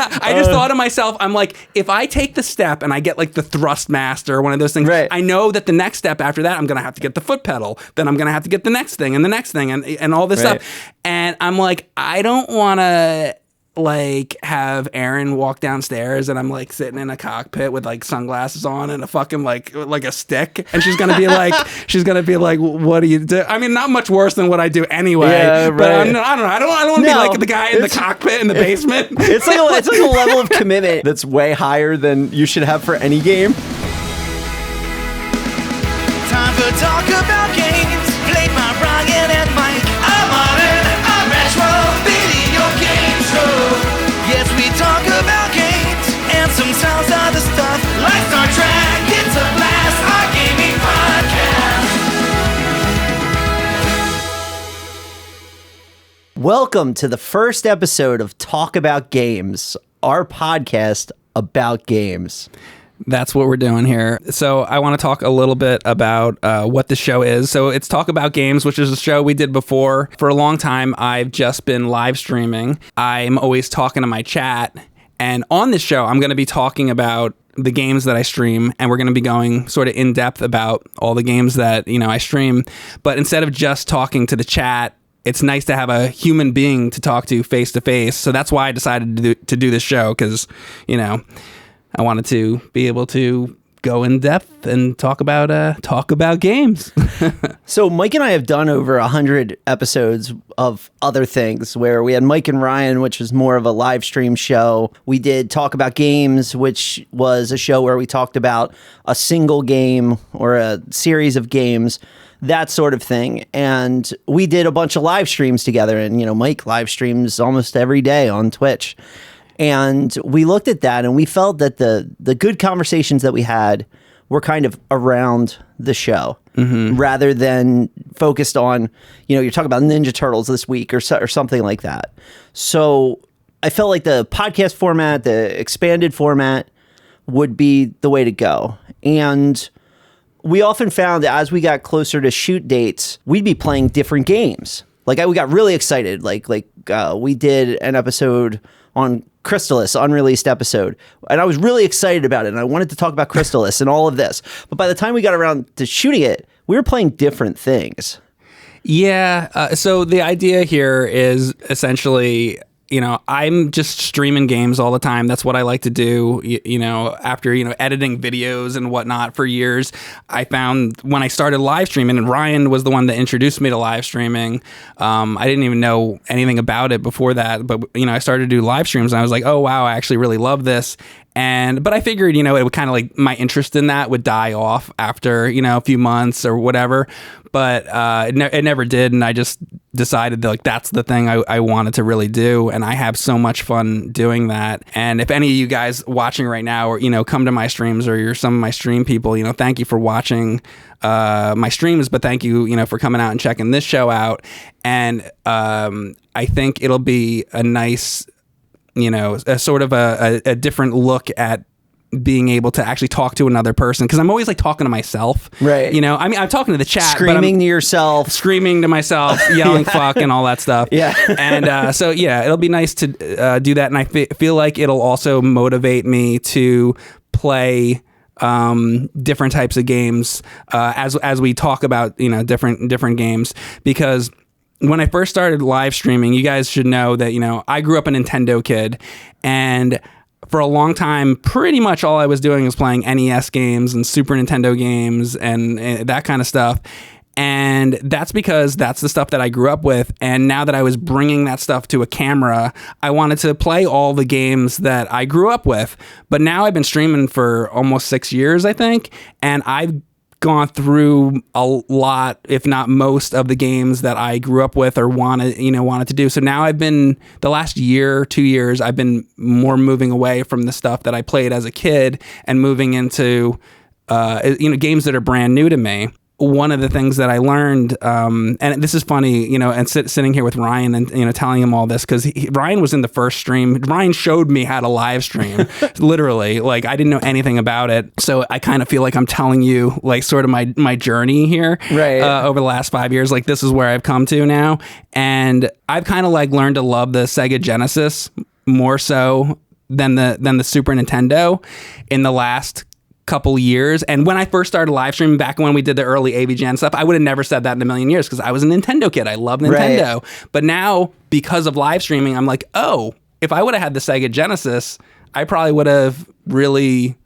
I just thought to myself, I'm like, if I take the step and I get like the thrust master or one of those things, right. I know that the next step after that, I'm going to have to get the foot pedal. Then I'm going to have to get the next thing and the next thing and all this stuff. And I'm like, I don't want to like have Aaron walk downstairs and I'm like sitting in a cockpit with like sunglasses on and a fucking like a stick, and she's gonna be like what do you do? I mean, not much worse than what I do anyway. Yeah, right. But I don't know. I don't want to be like the guy in the cockpit in the basement. It's like a level of commitment that's way higher than you should have for any game. Time for talk about games, played by Ryan and Mike. A modern, a retro video game show. Yes, we talk about games and sometimes other stuff like Star Trek. It's a blast, our gaming podcast. Welcome to the first episode of Talk About Games, our podcast about games. That's what we're doing here. So I want to talk a little bit about what the show is. So it's Talk About Games, which is a show we did before. For a long time, I've just been live streaming. I'm always talking to my chat. And on this show, I'm going to be talking about the games that I stream, and we're going to be going sort of in depth about all the games that, I stream. But instead of just talking to the chat, it's nice to have a human being to talk to face to face. So that's why I decided to do this show, because, I wanted to be able to go in depth and talk about games. So Mike and I have done over 100 episodes of other things, where we had Mike and Ryan, which was more of a live stream show. We did Talk About Games, which was a show where we talked about a single game or a series of games, that sort of thing. And we did a bunch of live streams together, and Mike live streams almost every day on Twitch. And we looked at that and we felt that the good conversations that we had were kind of around the show, rather than focused on, you're talking about Ninja Turtles this week or something like that. So I felt like the podcast format, the expanded format, would be the way to go. And we often found that as we got closer to shoot dates, we'd be playing different games. Like we got really excited. Like we did an episode on Crystalis, unreleased episode, and I was really excited about it, and I wanted to talk about Crystalis and all of this. But by the time we got around to shooting it, we were playing different things. Yeah. So the idea here is essentially, I'm just streaming games all the time. That's what I like to do. After, editing videos and whatnot for years, I found when I started live streaming, and Ryan was the one that introduced me to live streaming. I didn't even know anything about it before that, but, I started to do live streams and I was like, oh, wow, I actually really love this. But I figured, it would kind of like my interest in that would die off after, a few months or whatever. But it never did. And I just decided that that's the thing I wanted to really do. And I have so much fun doing that. And if any of you guys watching right now or, come to my streams or you're some of my stream people, thank you for watching my streams. But thank you, for coming out and checking this show out. And I think it'll be a nice, a sort of a different look at being able to actually talk to another person, because I'm always like talking to myself, right? I mean, I'm talking to the chat, screaming to yourself, screaming to myself, yelling fuck and all that stuff. Yeah. And so yeah, it'll be nice to do that, and I feel like it'll also motivate me to play different types of games as we talk about different games, because when I first started live streaming, you guys should know that I grew up a Nintendo kid, and for a long time, pretty much all I was doing was playing NES games and Super Nintendo games and that kind of stuff. And that's because that's the stuff that I grew up with. And now that I was bringing that stuff to a camera, I wanted to play all the games that I grew up with. But now I've been streaming for almost 6 years, I think. And I've gone through a lot, if not most, of the games that I grew up with or wanted to do. So now I've been, the last year, 2 years, I've been more moving away from the stuff that I played as a kid and moving into games that are brand new to me. One of the things that I learned, and this is funny, and sitting here with Ryan and, telling him all this, because Ryan was in the first stream. Ryan showed me how to live stream, literally. Like, I didn't know anything about it. So I kind of feel like I'm telling you, like, sort of my journey here, right? Over the last 5 years. Like, this is where I've come to now. And I've kind of like learned to love the Sega Genesis more so than the Super Nintendo in the last couple years. And when I first started live streaming back when we did the early AVGN stuff, I would have never said that in a million years because I was a Nintendo kid. I love Nintendo. Right. But now, because of live streaming, I'm like, oh, if I would have had the Sega Genesis, I probably would have really,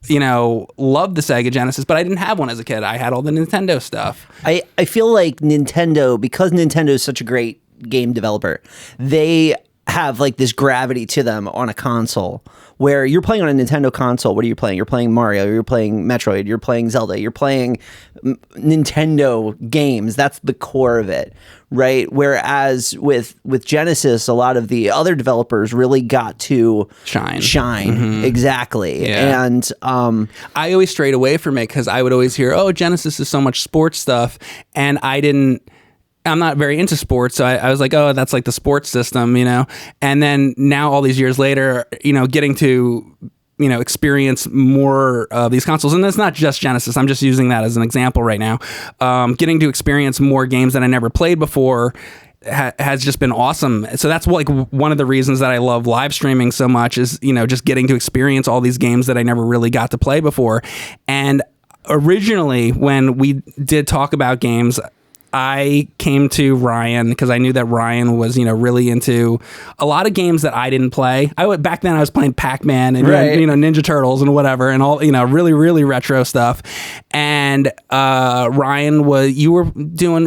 loved the Sega Genesis, but I didn't have one as a kid. I had all the Nintendo stuff. I feel like Nintendo, because Nintendo is such a great game developer, they have like this gravity to them on a console where you're playing on a Nintendo console. What are you playing? You're playing Mario, you're playing Metroid, you're playing Zelda, you're playing Nintendo games. That's the core of it, right? Whereas with Genesis, a lot of the other developers really got to shine. Mm-hmm. Exactly. Yeah. And I always strayed away from it because I would always hear, oh, Genesis is so much sports stuff, and I'm not very into sports, so I was like, oh, that's like the sports system, And then now, all these years later, getting to, experience more of these consoles, and it's not just Genesis. I'm just using that as an example right now. Getting to experience more games that I never played before has just been awesome. So that's like one of the reasons that I love live streaming so much is, just getting to experience all these games that I never really got to play before. And originally, when we did talk about games, I came to Ryan because I knew that Ryan was, really into a lot of games that I didn't play. Back then I was playing Pac-Man and right. Ninja Turtles and whatever, and all really, really retro stuff. And Ryan you were doing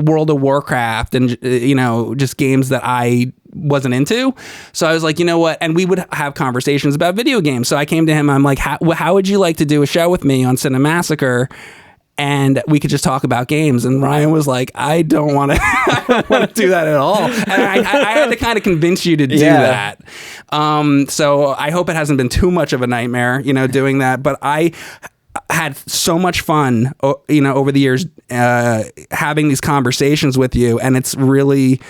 World of Warcraft and just games that I wasn't into. So I was like, you know what? And we would have conversations about video games. So I came to him. I'm like, how would you like to do a show with me on Cinemassacre? And we could just talk about games. And Ryan was like, I don't want to do that at all. And I had to kind of convince you to do that. So I hope it hasn't been too much of a nightmare, doing that. But I had so much fun, over the years, having these conversations with you. And it's really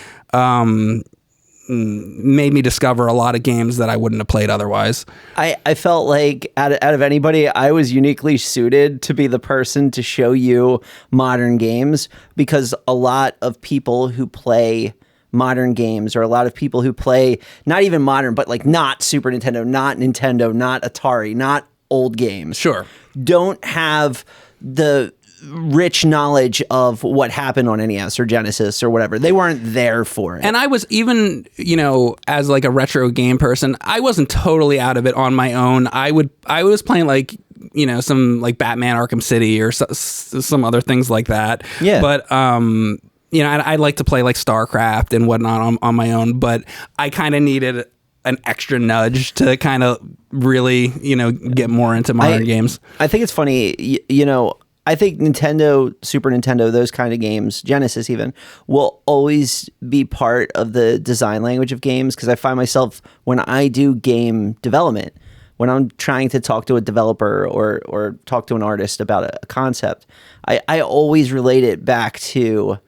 made me discover a lot of games that I wouldn't have played otherwise. I felt like out of anybody, I was uniquely suited to be the person to show you modern games, because a lot of people who play modern games, or a lot of people who play not even modern, but like not Super Nintendo, not Atari, not old games, sure, don't have the rich knowledge of what happened on NES or Genesis or whatever. They weren't there for it. And I was even, as like a retro game person, I wasn't totally out of it on my own. I was playing like, some like Batman Arkham City or some other things like that. Yeah. But, I'd like to play like StarCraft and whatnot on my own, but I kind of needed an extra nudge to kind of really, get more into modern games. I think it's funny, I think Nintendo, Super Nintendo, those kind of games, Genesis even, will always be part of the design language of games, because I find myself, when I do game development, when I'm trying to talk to a developer or talk to an artist about a concept, I always relate it back to,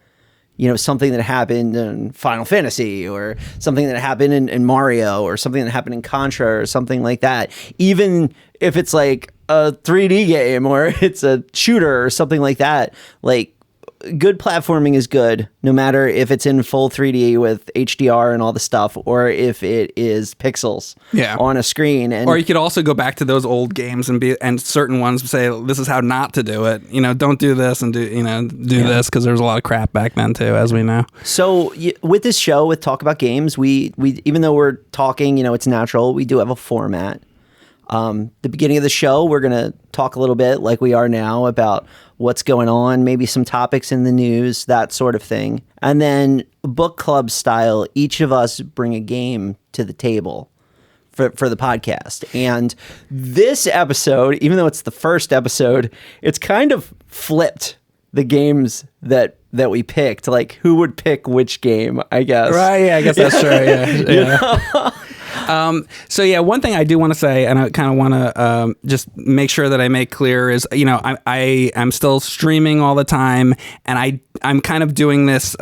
something that happened in Final Fantasy, or something that happened in Mario, or something that happened in Contra, or something like that. Even if it's like a 3D game, or it's a shooter or something like that, like, good platforming is good, no matter if it's in full 3D with HDR and all the stuff, or if it is pixels on a screen. And or you could also go back to those old games and certain ones say, this is how not to do it. Don't do this and do this, because there was a lot of crap back then too, as we know. So with this show, with Talk About Games, we even though we're talking, it's natural, we do have a format. The beginning of the show, we're going to talk a little bit like we are now about what's going on, maybe some topics in the news, that sort of thing. And then book club style, each of us bring a game to the table for the podcast. And this episode, even though it's the first episode, it's kind of flipped the games that we picked. Like, who would pick which game, I guess. Right, yeah, I guess that's true, yeah. So yeah, one thing I do want to say, and I kind of want to just make sure that I make clear is, I'm still streaming all the time, and I'm kind of doing this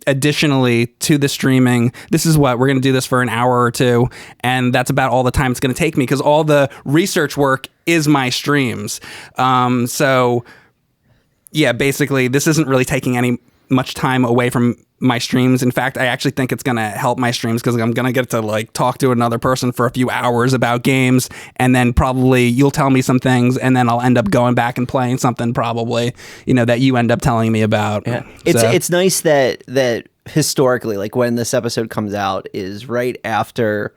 additionally to the streaming. This is we're going to do this for an hour or two, and that's about all the time it's going to take me, because all the research work is my streams. So yeah, basically this isn't really taking much time away from my streams. In fact, I actually think it's going to help my streams because I'm going to get to like talk to another person for a few hours about games, and then probably you'll tell me some things, and then I'll end up going back and playing something probably, that you end up telling me about. Yeah. It's nice that historically, like when this episode comes out is right after,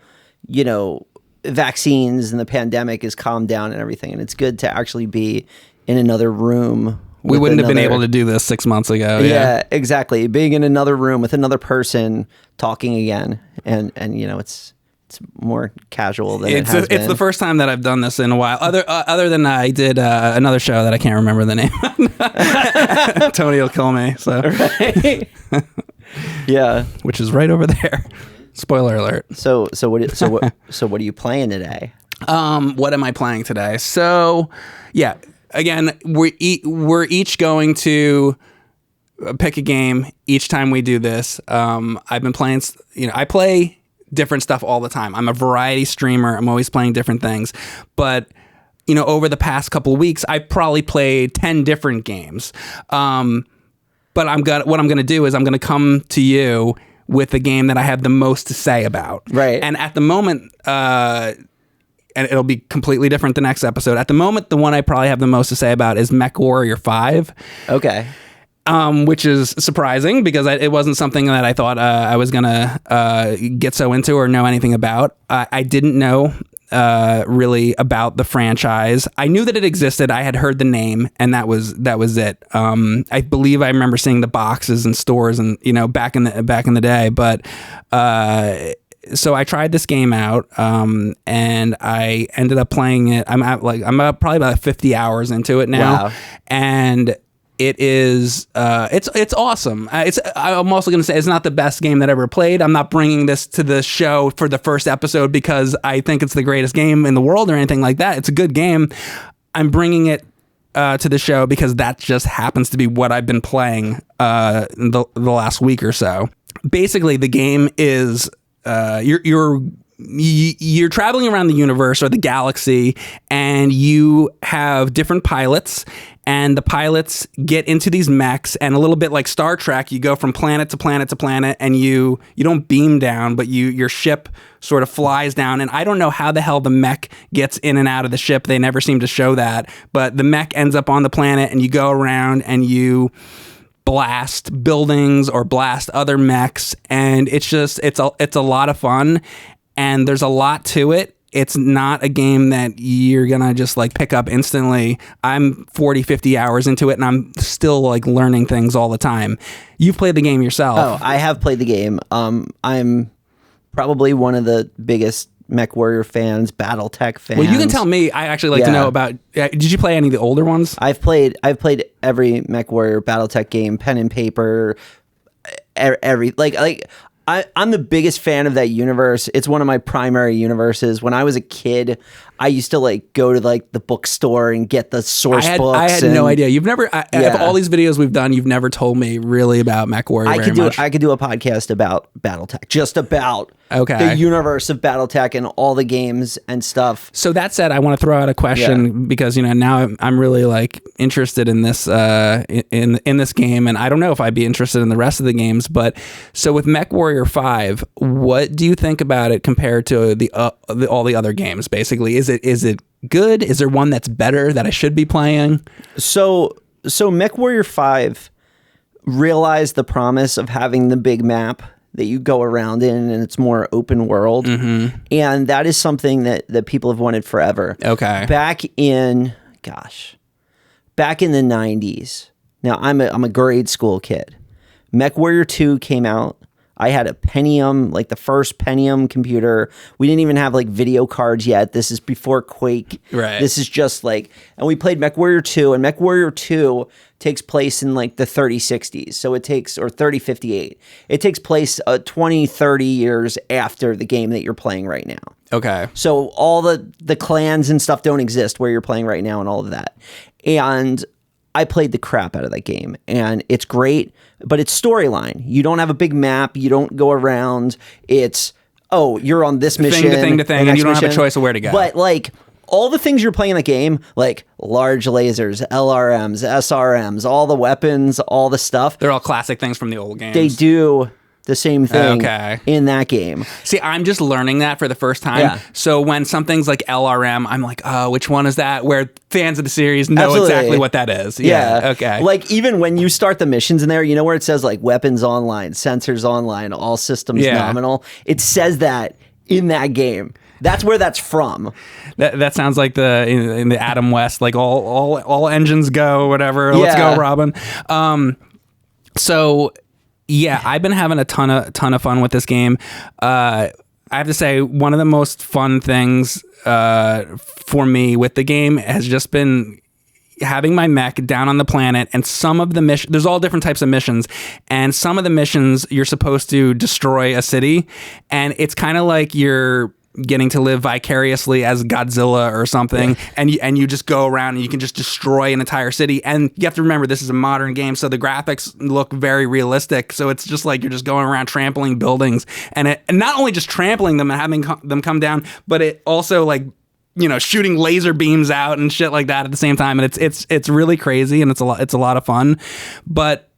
vaccines and the pandemic is calmed down and everything, and it's good to actually be in another room. We wouldn't have been able to do this 6 months ago. Yeah, exactly. Being in another room with another person talking again, and it's more casual than it has been. It's the first time that I've done this in a while. Other than I did another show that I can't remember the name. Tony will kill me. So right. Yeah, which is right over there. Spoiler alert. So what are you playing today? What am I playing today? So yeah. Again, we're each going to pick a game each time we do this. I've been playing, I play different stuff all the time. I'm a variety streamer. I'm always playing different things. But, over the past couple of weeks, I've probably played 10 different games. But what I'm going to do is I'm going to come to you with the game that I have the most to say about. Right. And at the moment, and it'll be completely different the next episode. At the moment, the one I probably have the most to say about is Mech Warrior 5. Okay. Which is surprising because it wasn't something that I thought I was going to get so into or know anything about. I didn't know really about the franchise. I knew that it existed. I had heard the name, and that was it. I believe I remember seeing the boxes in stores and back in the day, but so I tried this game out, and I ended up playing it. I'm probably about 50 hours into it now. Wow. And it is it's awesome. I'm also going to say it's not the best game that I ever played. I'm not bringing this to the show for the first episode because I think it's the greatest game in the world or anything like that. It's a good game. I'm bringing it to the show because that just happens to be what I've been playing the last week or so. Basically, the game is you're traveling around the universe or the galaxy, and you have different pilots, and the pilots get into these mechs, and a little bit like Star Trek, you go from planet to planet to planet, and you don't beam down, but your ship sort of flies down. And I don't know how the hell the mech gets in and out of the ship. They never seem to show that, but the mech ends up on the planet, and you go around and you blast buildings or blast other mechs, and it's a lot of fun, and there's a lot to it. It's not a game that you're gonna just like pick up instantly. I'm 40-50 hours into it, and I'm still like learning things all the time. You've played the game yourself. Oh, I have played the game. I'm probably one of the biggest Mech Warrior fans, BattleTech fans. Well, you can tell me. I actually like to know about. Did you play any of the older ones? I've played every Mech Warrior BattleTech game, pen and paper, every I'm the biggest fan of that universe. It's one of my primary universes. When I was a kid, I used to like go to like the bookstore and get the source books. I had no idea. You've never, of all these videos we've done, you've never told me really about Mech Warrior I much. could do a podcast about BattleTech, just about the universe of BattleTech and all the games and stuff. So that said, I want to throw out a question because now I'm really like interested in this in this game, and I don't know if I'd be interested in the rest of the games. But so with Mech Warrior 5, what do you think about it compared to all the other games? Basically, is it good? Is there one that's better that I should be playing? So Mech Warrior 5 realized the promise of having the big map that you go around in, and it's more open world. Mm-hmm. And that is something that people have wanted forever. Okay. Back in the 90s. Now I'm a grade school kid. Mech Warrior 2 came out. I had a Pentium, like the first Pentium computer. We didn't even have like video cards yet. This is before Quake. Right. This is just like, and we played Mech Warrior 2, and Mech Warrior 2 takes place in like the 3060s. So it takes, or 3058. It takes place 20, 30 years after the game that you're playing right now. Okay. So all the clans and stuff don't exist where you're playing right now and all of that. And I played the crap out of that game, and it's great, but it's storyline. You don't have a big map. You don't go around. It's, you're on this mission. Thing to thing, and you don't have a choice of where to go. But like all the things you're playing in the game, like large lasers, LRMs, SRMs, all the weapons, all the stuff. They're all classic things from the old games. They do the same thing in that game. See, I'm just learning that for the first time. Yeah. So when something's like LRM, I'm like, oh, which one is that? Where fans of the series know exactly what that is. Yeah. Okay. Like even when you start the missions in there, you know where it says like weapons online, sensors online, all systems nominal. It says that in that game. That's where that's from. That sounds like in the Adam West, like all engines go, whatever. Let's go, Robin. So yeah, I've been having a ton of fun with this game. I have to say, one of the most fun things for me with the game has just been having my mech down on the planet, and some of the missions, there's all different types of missions, and some of the missions you're supposed to destroy a city, and it's kind of like you're getting to live vicariously as Godzilla or something, and you just go around and you can just destroy an entire city. And you have to remember, this is a modern game, so the graphics look very realistic. So it's just like you're just going around trampling buildings, and not only just trampling them and having them come down, but it also like, you know, shooting laser beams out and shit like that at the same time. And it's really crazy, and it's a lot of fun. But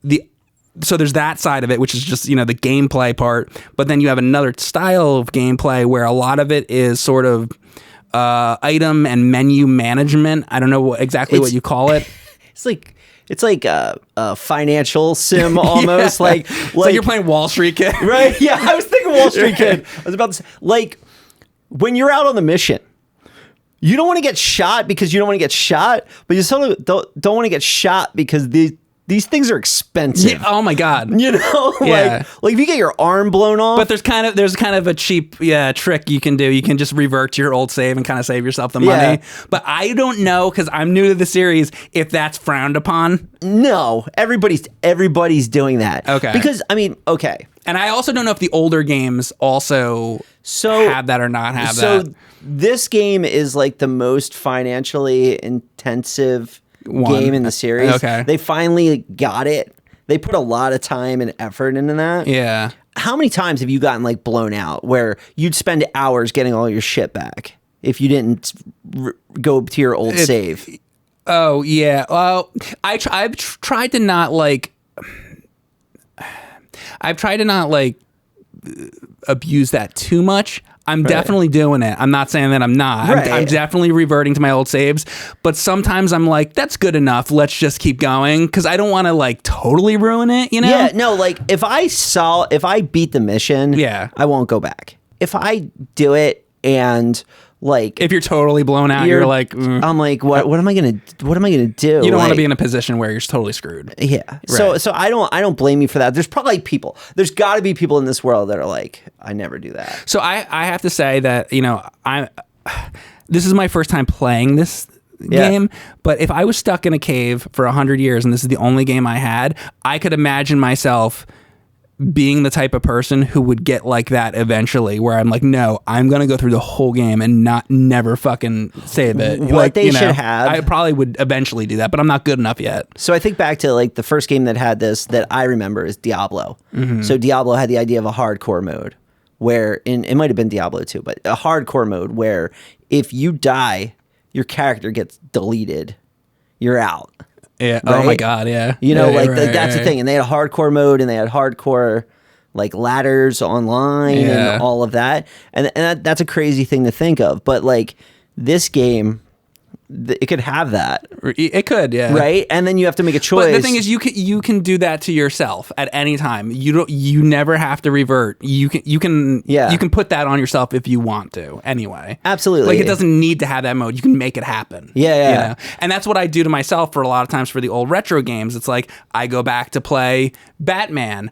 so there's that side of it, which is just, you know, the gameplay part. But then you have another style of gameplay where a lot of it is sort of item and menu management. I don't know exactly what you call it. It's like a financial sim almost. Like you're playing Wall Street Kid. Right? Yeah, I was thinking Wall Street Kid. I was about to say, like, when you're out on the mission, you don't want to get shot because you don't want to get shot, but you still don't want to get shot because these things are expensive. Yeah, oh my God. You know, like if you get your arm blown off. But there's kind of a cheap trick you can do. You can just revert to your old save and kind of save yourself the money. Yeah. But I don't know, because I'm new to the series, if that's frowned upon. No, everybody's doing that. Okay. Because I mean, okay. And I also don't know if the older games also have that or not have that. So this game is like the most financially intensive game in the series. Okay. They finally got it. They put a lot of time and effort into that. Yeah. How many times have you gotten like blown out where you'd spend hours getting all your shit back if you didn't go to your old save? Oh yeah. Well, I've tried to not like abuse that too much. I'm definitely doing it. I'm not saying that I'm not. Right. I'm definitely reverting to my old saves. But sometimes I'm like, that's good enough. Let's just keep going, because I don't want to like totally ruin it, you know? Yeah, no, like if I beat the mission, I won't go back. If I do it and like, if you're totally blown out, you're like, I'm like, what am I gonna do? You don't want to be in a position where you're totally screwed. Yeah. Right. So I don't blame you for that. There's probably people. There's got to be people in this world that are like, I never do that. So I have to say that, you know, this is my first time playing this game, but if I was stuck in a cave for 100 years and this is the only game I had, I could imagine myself being the type of person who would get like that eventually, where I'm like, no, I'm gonna go through the whole game and never fucking save it. What they should have, I probably would eventually do that, but I'm not good enough yet. So I think back to like the first game that had this that I remember is Diablo. Mm-hmm. So Diablo had the idea of a hardcore mode where it might have been Diablo 2, but a hardcore mode where if you die, your character gets deleted. You're out. Yeah. Right? Oh my God. Yeah. You know, that's the thing. And they had a hardcore mode, and they had hardcore like ladders online and all of that. And that's a crazy thing to think of. But like this game, it could have that. It could, yeah. Right? And then you have to make a choice. But the thing is, you can do that to yourself at any time. You never have to revert. You can put that on yourself if you want to. Anyway, absolutely. Like, it doesn't need to have that mode. You can make it happen. Yeah. You know? And that's what I do to myself for a lot of times for the old retro games. It's like I go back to play Batman.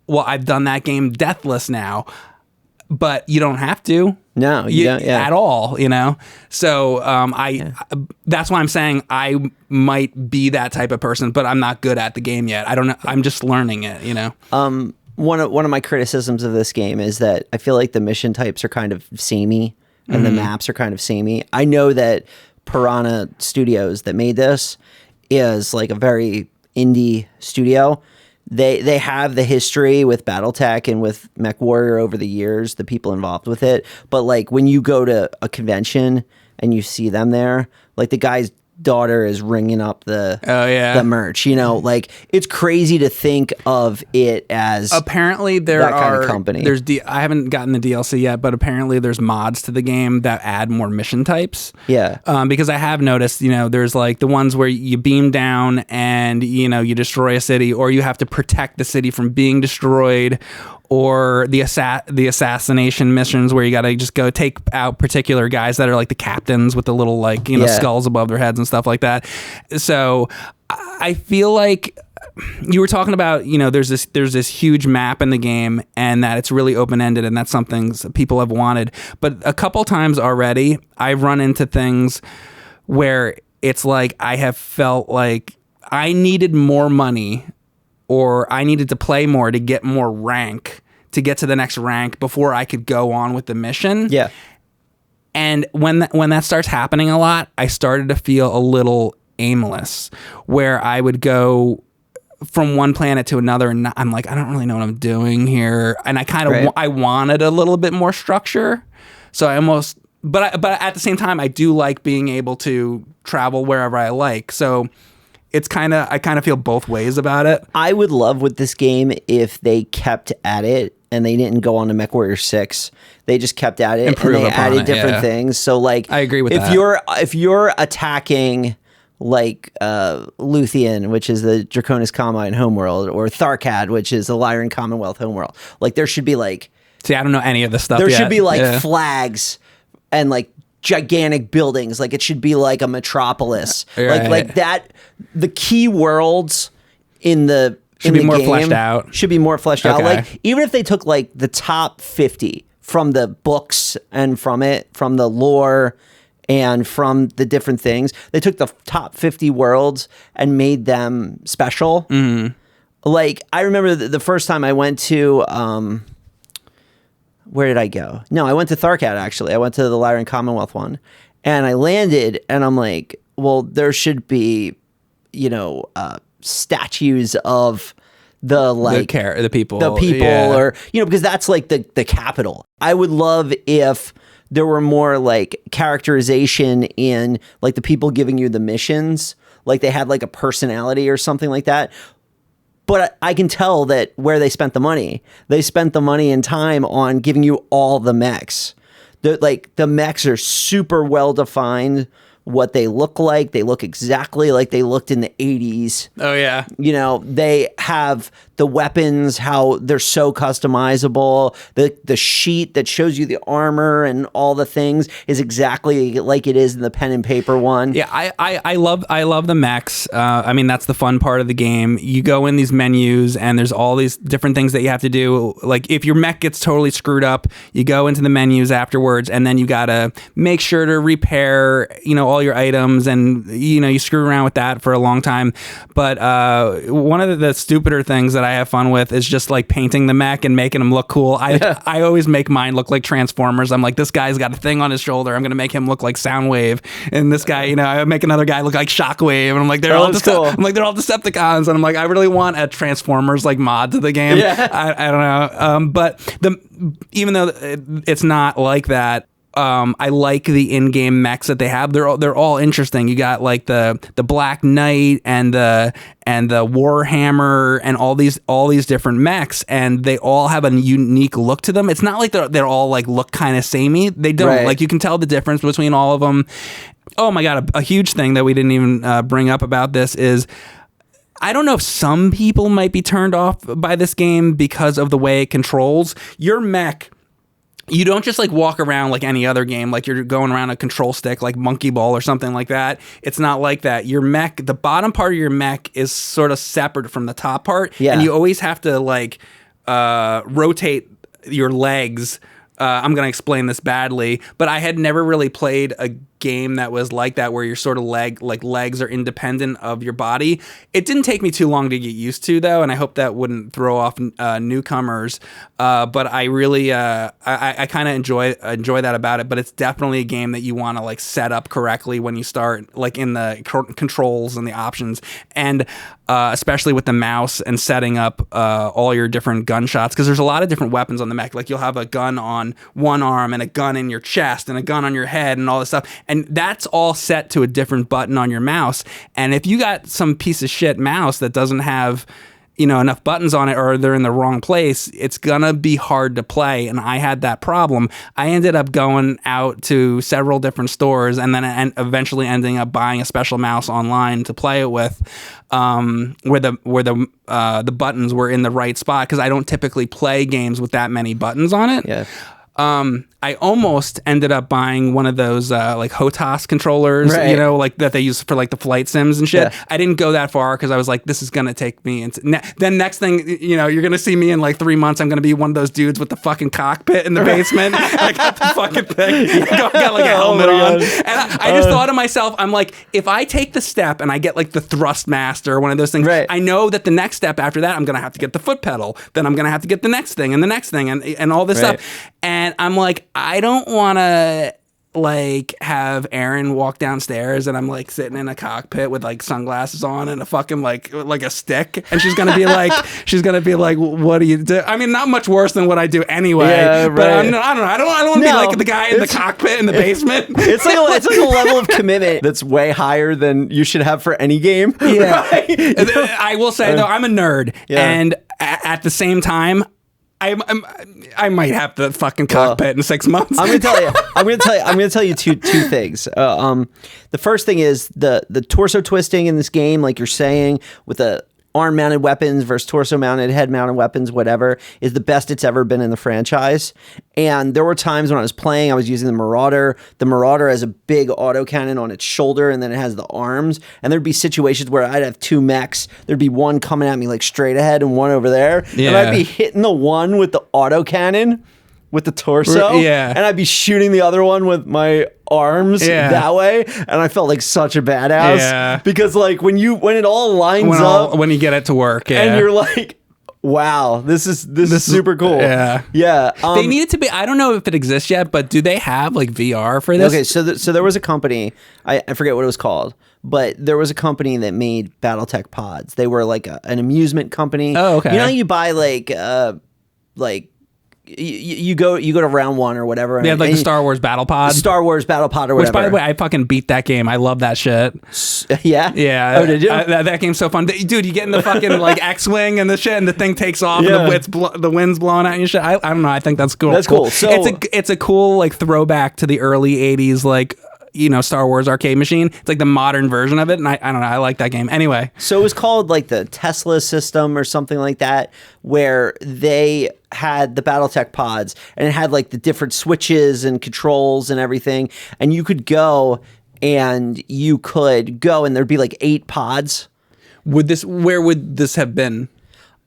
Well, I've done that game deathless now, but you don't have to. No, you don't, at all, you know? So that's why I'm saying I might be that type of person, but I'm not good at the game yet. I don't know. I'm just learning it, you know? One of my criticisms of this game is that I feel like the mission types are kind of samey and the maps are kind of samey. I know that Piranha Studios that made this is like a very indie studio. They have the history with BattleTech and with Mech Warrior over the years, the people involved with it. But like when you go to a convention and you see them there, like the guy's daughter is ringing up the merch, like it's crazy to think of it as apparently that kind of company. I haven't gotten the DLC yet, but apparently there's mods to the game that add more mission types. Because I have noticed, there's like the ones where you beam down and you destroy a city, or you have to protect the city from being destroyed, or the assassination missions where you got to just go take out particular guys that are like the captains with the little skulls above their heads and stuff like that. So I feel like you were talking about, there's this huge map in the game and that it's really open-ended, and that's something people have wanted. But a couple times already, I've run into things where it's like I have felt like I needed more money, or I needed to play more to get more rank, to get to the next rank before I could go on with the mission. Yeah. And when that starts happening a lot, I started to feel a little aimless, where I would go from one planet to another and I'm like, I don't really know what I'm doing here. And I kind of, I wanted a little bit more structure. So I almost, but at the same time, I do like being able to travel wherever I like. So it's I kind of feel both ways about it. I would love with this game if they kept at it and they didn't go on to MechWarrior 6. They just kept at it and they added different things. So like, I agree with that. If you're attacking like Luthien, which is the Draconis Combine homeworld, or Tharkad, which is the Lyran Commonwealth homeworld, like there should be like, see, I don't know any of this stuff. There should be like flags and like gigantic buildings. Like it should be like a metropolis. Like that. The key worlds in the should be more fleshed out. Should be more fleshed out. Like even if they took like the top 50 from the books and from the lore and from the different things, they took the top 50 worlds and made them special. Mm-hmm. Like I remember the first time I went to where did I go? No, I went to Tharkad, actually. I went to the Lyran Commonwealth one. And I landed, and I'm like, well, there should be, statues of the people. Or, because that's like the capital. I would love if there were more like characterization in like the people giving you the missions. Like they had like a personality or something like that. But I can tell that where they spent the money. They spent the money and time on giving you all the mechs. The mechs are super well defined. What they look like. They look exactly like they looked in the 80s. Oh, yeah. They have the weapons, how they're so customizable. The sheet that shows you the armor and all the things is exactly like it is in the pen and paper one. Yeah, I love the mechs. I mean, that's the fun part of the game. You go in these menus and there's all these different things that you have to do. Like if your mech gets totally screwed up, you go into the menus afterwards, and then you gotta make sure to repair, all your items, and you screw around with that for a long time. But one of the stupider things that I have fun with is just like painting the mech and making them look cool. I always make mine look like Transformers. I'm like, this guy's got a thing on his shoulder, I'm gonna make him look like Soundwave, and this guy, I make another guy look like Shockwave, and I'm like, they're all Decepticons, and I'm like, I really want a Transformers like mod to the game. I don't know, but even though it's not like that, I like the in-game mechs that they have. They're all interesting. You got like the Black Knight and the Warhammer and all these different mechs, and they all have a unique look to them. It's not like they're all like look kind of samey. They don't. Right. Like you can tell the difference between all of them. Oh my god, a huge thing that we didn't even bring up about this is, I don't know if some people might be turned off by this game because of the way it controls your mech. You don't just like walk around like any other game, like you're going around a control stick like Monkey Ball or something like that. It's not like that. Your mech, the bottom part of your mech is sort of separate from the top part. Yeah. And you always have to like rotate your legs. I'm going to explain this badly, but I had never really played a game that was like that, where your sort of legs are independent of your body. It didn't take me too long to get used to, though, and I hope that wouldn't throw off newcomers. But I really, I kind of enjoy that about it. But it's definitely a game that you want to like set up correctly when you start, like in the controls and the options. And especially with the mouse and setting up all your different gunshots, because there's a lot of different weapons on the mech. Like you'll have a gun on one arm and a gun in your chest and a gun on your head and all this stuff, and that's all set to a different button on your mouse. And if you got some piece of shit mouse that doesn't have enough buttons on it, or they're in the wrong place, it's gonna be hard to play. And I had that problem. I ended up going out to several different stores and then eventually ending up buying a special mouse online to play it with, where the buttons were in the right spot, because I don't typically play games with that many buttons on it. Yeah. I almost ended up buying one of those like HOTAS controllers, right. Like that they use for like the flight sims and shit. Yeah. I didn't go that far because I was like, this is gonna take me into. Then next thing, you're gonna see me in like 3 months. I'm gonna be one of those dudes with the fucking cockpit in the basement. I got the fucking thing. I got like a helmet on, and I just thought to myself, I'm like, if I take the step and I get like the thrust master, one of those things, right. I know that the next step after that, I'm gonna have to get the foot pedal. Then I'm gonna have to get the next thing and the next thing and all this right. stuff. And I'm like, I don't want to like have Aaron walk downstairs and I'm like sitting in a cockpit with like sunglasses on and a fucking like a stick, and she's gonna be like, what do you do? I mean, not much worse than what I do anyway. Yeah, right. But I don't know. I don't want to be like the guy in the cockpit in the basement. It's like a level of commitment that's way higher than you should have for any game. Yeah. Right? I will say though, I'm a nerd, and at the same time, I might have the fucking cockpit in 6 months. I'm gonna tell you two things. The first thing is the torso twisting in this game, like you're saying, with the arm-mounted weapons versus torso-mounted, head-mounted weapons, whatever, is the best it's ever been in the franchise. And there were times when I was playing, I was using the Marauder. The Marauder has a big autocannon on its shoulder, and then it has the arms. And there's be situations where I'd have two mechs. There'd be one coming at me like straight ahead and one over there. Yeah. And I'd be hitting the one with the autocannon with the torso. Yeah. And I'd be shooting the other one with my arms that way, and I felt like such a badass because like when it all lines up, when you get it to work, and you're like, wow, this is super cool. Yeah. They need it to be. I don't know if it exists yet, but do they have like VR for this? Okay, so there was a company, I forget what it was called, but there was a company that made BattleTech pods. They were like an amusement company. Oh, okay. You know how you buy you go to round one or whatever. They have like the Star Wars Battle Pod. Star Wars Battle Pod or whatever. Which, by the way, I fucking beat that game. I love that shit. Yeah? Yeah. Oh, did you? That game's so fun. Dude, you get in the fucking like X-Wing and the shit, and the thing takes off, and the wind's blowing out and shit. I don't know. I think that's cool. That's cool. So it's a cool like throwback to the early 80s, like, Star Wars arcade machine. It's like the modern version of it, and I don't know, I like that game. Anyway. So it was called like the Tesla system or something like that, where they had the BattleTech pods, and it had like the different switches and controls and everything, and you could go and there'd be like 8 pods. Where would this have been?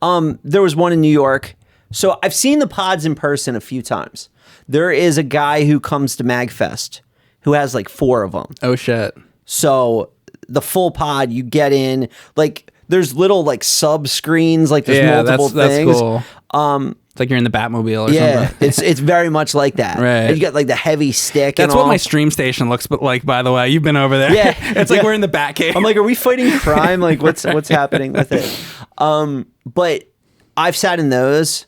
There was one in New York. So I've seen the pods in person a few times. There is a guy who comes to MagFest who has like 4 of them. Oh shit. So the full pod, you get in, like there's little like sub screens, like there's multiple things. That's cool. It's like you're in the Batmobile or something. it's very much like that. Right. And you got like the heavy stick. That's what my stream station looks like, by the way. You've been over there. Yeah. It's like we're in the Batcave. I'm like, are we fighting crime? Like what's happening with it? But I've sat in those,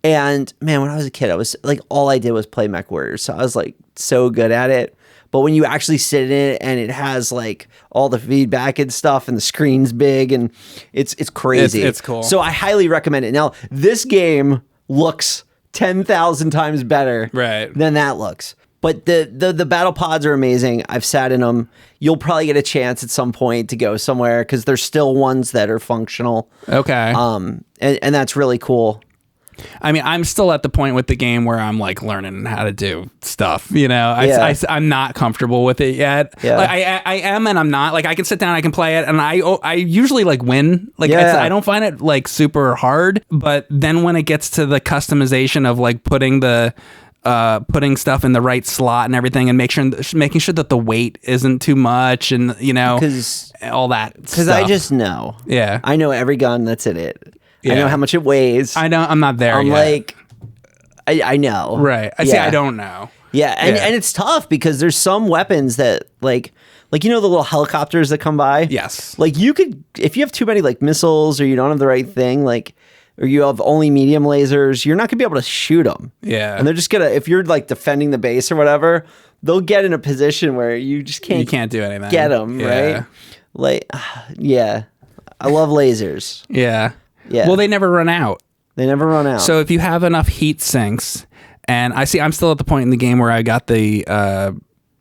and man, when I was a kid, I was like, all I did was play Mech Warrior. So I was like so good at it. But when you actually sit in it and it has like all the feedback and stuff, and the screen's big, and it's crazy. It's cool. So I highly recommend it. Now, this game looks 10,000 times better than that looks. But the battle pods are amazing. I've sat in them. You'll probably get a chance at some point to go somewhere, because there's still ones that are functional. Okay. And that's really cool. I mean, I'm still at the point with the game where I'm like learning how to do stuff, I'm not comfortable with it yet. Yeah. Like, I am, and I'm not. Like, I can sit down, I can play it, and I usually like win. Like, I don't find it like super hard, but then when it gets to the customization of like putting stuff in the right slot and everything, and making sure that the weight isn't too much, and all that. Because I just know. Yeah. I know every gun that's in it. Yeah. I know how much it weighs. I know I'm not there I'm yet. like, I know. Right. I see. I don't know. Yeah, and it's tough because there's some weapons that like the little helicopters that come by. Yes. Like you could, if you have too many like missiles or you don't have the right thing, like, or you have only medium lasers, you're not gonna be able to shoot them. Yeah. And they're just gonna, if you're like defending the base or whatever, they'll get in a position where you just can't. You can't do anything. Get them right. Like, yeah, I love lasers. Yeah. Yeah. Well, they never run out. They never run out. So if you have enough heat sinks, and I'm still at the point in the game where I got the.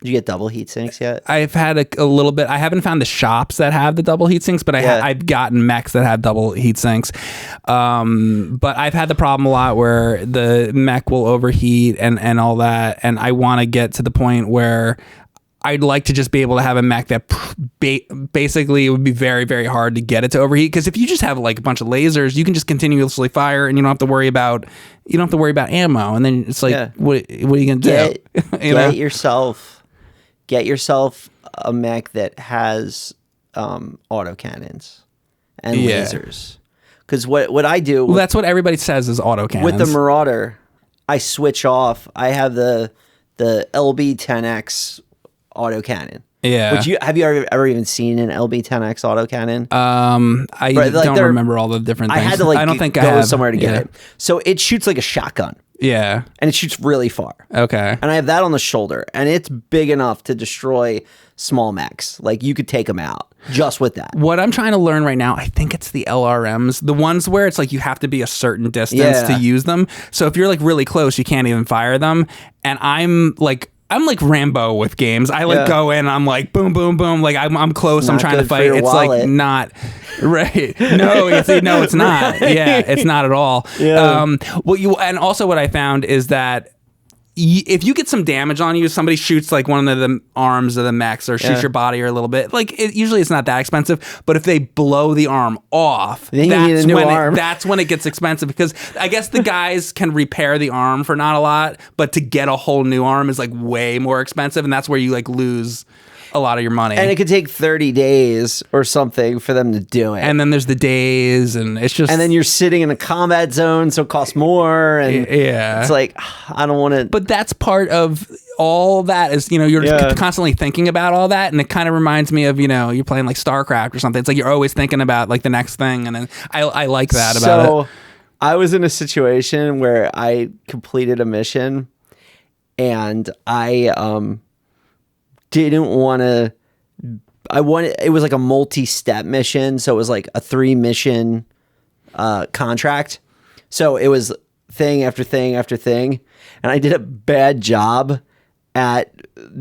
Did you get double heat sinks yet? I've had a little bit. I haven't found the shops that have the double heat sinks, but I've gotten mechs that have double heat sinks. But I've had the problem a lot where the mech will overheat and all that, and I want to get to the point where I'd like to just be able to have a mech that basically it would be very, very hard to get it to overheat. Because if you just have like a bunch of lasers, you can just continuously fire, and you don't have to worry about ammo. And then it's like, what are you gonna do? Get yourself a mech that has autocannons and lasers. Because what I do, that's what everybody says is autocannons. With the Marauder, I switch off. I have the LB-10X autocannon. Yeah. Which have you ever even seen an LB-10X autocannon? I don't remember all the different things. I had to I don't think go I have somewhere to get it. So it shoots like a shotgun. Yeah. And it shoots really far. Okay. And I have that on the shoulder, and it's big enough to destroy small mechs. Like you could take them out just with that. What I'm trying to learn right now, I think it's the LRMs, the ones where it's like you have to be a certain distance to use them. So if you're like really close, you can't even fire them. And I'm like Rambo with games. I go in, I'm like boom, boom, boom. Like I'm close. I'm trying to fight. It's wallet. like not right. No, it's not. Yeah, it's not at all. Yeah. And also what I found is that if you get some damage on you, somebody shoots like one of the arms of the mechs or shoots your body or a little bit, like usually it's not that expensive, but if they blow the arm off, then you need a new arm. That's when it gets expensive, because I guess the guys can repair the arm for not a lot, but to get a whole new arm is like way more expensive, and that's where you like lose a lot of your money. And it could take 30 days or something for them to do it. And then there's the days, and it's just... And then you're sitting in a combat zone, so it costs more, and it's like, I don't want to... But that's part of all that is, you're constantly thinking about all that, and it kind of reminds me of, you're playing like StarCraft or something. It's like you're always thinking about like the next thing, and then I like that about it. So I was in a situation where I completed a mission, and I... didn't want to. It was like a multi-step mission, so it was like a 3-mission contract. So it was thing after thing after thing, and I did a bad job at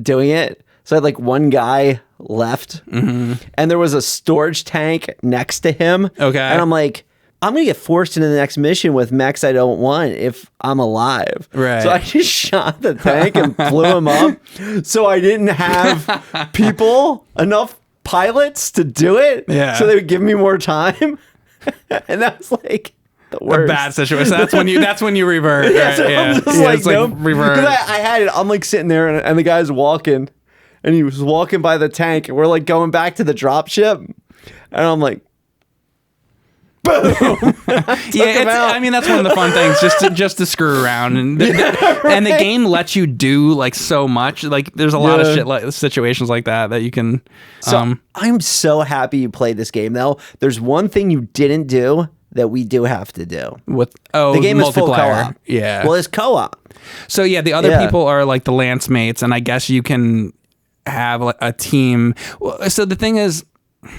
doing it. So I had like one guy left, and there was a storage tank next to him. Okay, and I'm like, I'm going to get forced into the next mission with mechs I don't want if I'm alive. Right. So I just shot the tank and blew him up. So I didn't have enough pilots to do it. Yeah. So they would give me more time. And that was like the worst. A bad situation. That's when you revert. Yeah, Right? so Yeah. I'm just It's nope. revert. Because I had it. I'm like sitting there and the guy's walking. And he was walking by the tank. And we're like going back to the dropship. And I'm like, boom. I mean, that's one of the fun things, just to screw around, and and the game lets you do like so much. Like there's a lot of shit like situations like that you can. So I'm so happy you played this game though. There's one thing you didn't do that we do have to do. The game is full multiplayer. co-op. Yeah. Well, it's co-op. So yeah, the other people are like the lance mates, and I guess you can have like a team. So the thing is,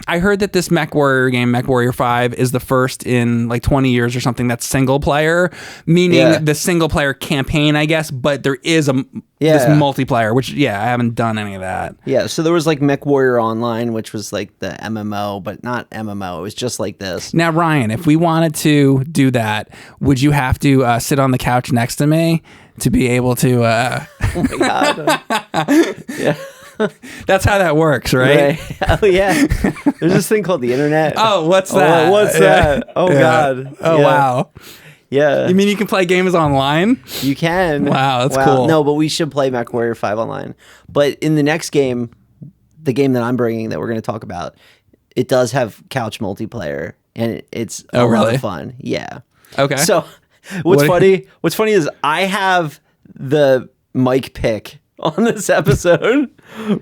I heard that this Mech Warrior game, Mech Warrior 5, is the first in like 20 years or something that's single player, meaning the single player campaign, I guess, but there is this multiplayer, which, I haven't done any of that. Yeah, so there was like Mech Warrior Online, which was like the MMO, but not MMO. It was just like this. Now, Ryan, if we wanted to do that, would you have to sit on the couch next to me to be able to... Oh my God. Yeah. That's how that works, right? Oh, yeah. There's this thing called the internet. Oh, what's that? Oh, what's that? Oh, God. Oh, wow. Yeah. You mean you can play games online? You can. Wow, that's cool. No, but we should play Mech Warrior 5 online. But in the next game, the game that I'm bringing that we're going to talk about, it does have couch multiplayer, and it's a lot of fun. Yeah. Okay. So what's funny is I have the Mike pick on this episode,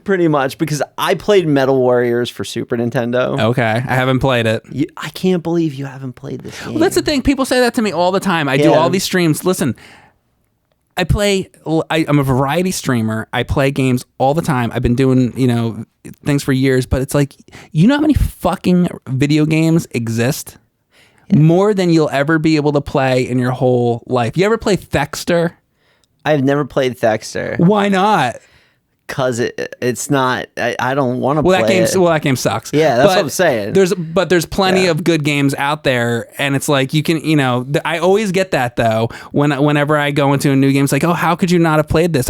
pretty much, because I played Metal Warriors for Super Nintendo. Okay, I haven't played it. I can't believe you haven't played this game. Well, that's the thing. People say that to me all the time. I do all these streams. Listen, I'm a variety streamer. I play games all the time. I've been doing, things for years, but it's like, you know how many fucking video games exist? Yeah. More than you'll ever be able to play in your whole life. You ever play Thexter? I've never played Thexter. Why not? Because it's not. I don't want to play it. Well, that game sucks. Yeah, that's what I'm saying. There's plenty of good games out there, and it's like you can, I always get that though. Whenever I go into a new game, it's like, oh, how could you not have played this?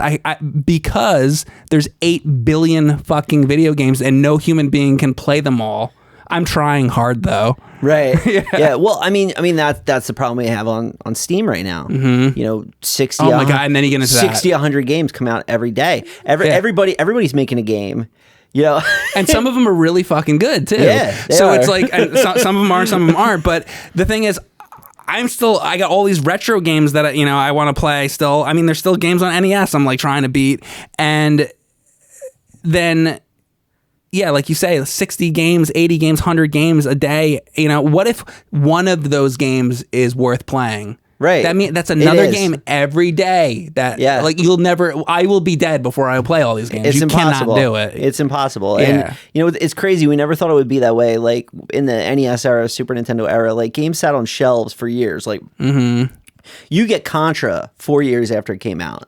Because there's 8 billion fucking video games, and no human being can play them all. I'm trying hard though. Right. Yeah. Well, I mean that's the problem we have on Steam right now. Mm-hmm. 60. Oh my god! And then you get into 60, 100 games come out every day. Everybody's making a game. And some of them are really fucking good too. Yeah. So it's like some of them are, some of them aren't. But the thing is, I got all these retro games that I want to play still. I mean, there's still games on NES I'm like trying to beat, and then. Yeah, like you say, 60 games, 80 games, 100 games a day. What if one of those games is worth playing? Right. That's another game every day. Like I will be dead before I play all these games. It's impossible. Cannot do it. It's impossible. Yeah. And it's crazy. We never thought it would be that way. Like in the NES era, Super Nintendo era, like games sat on shelves for years. Like you get Contra 4 years after it came out.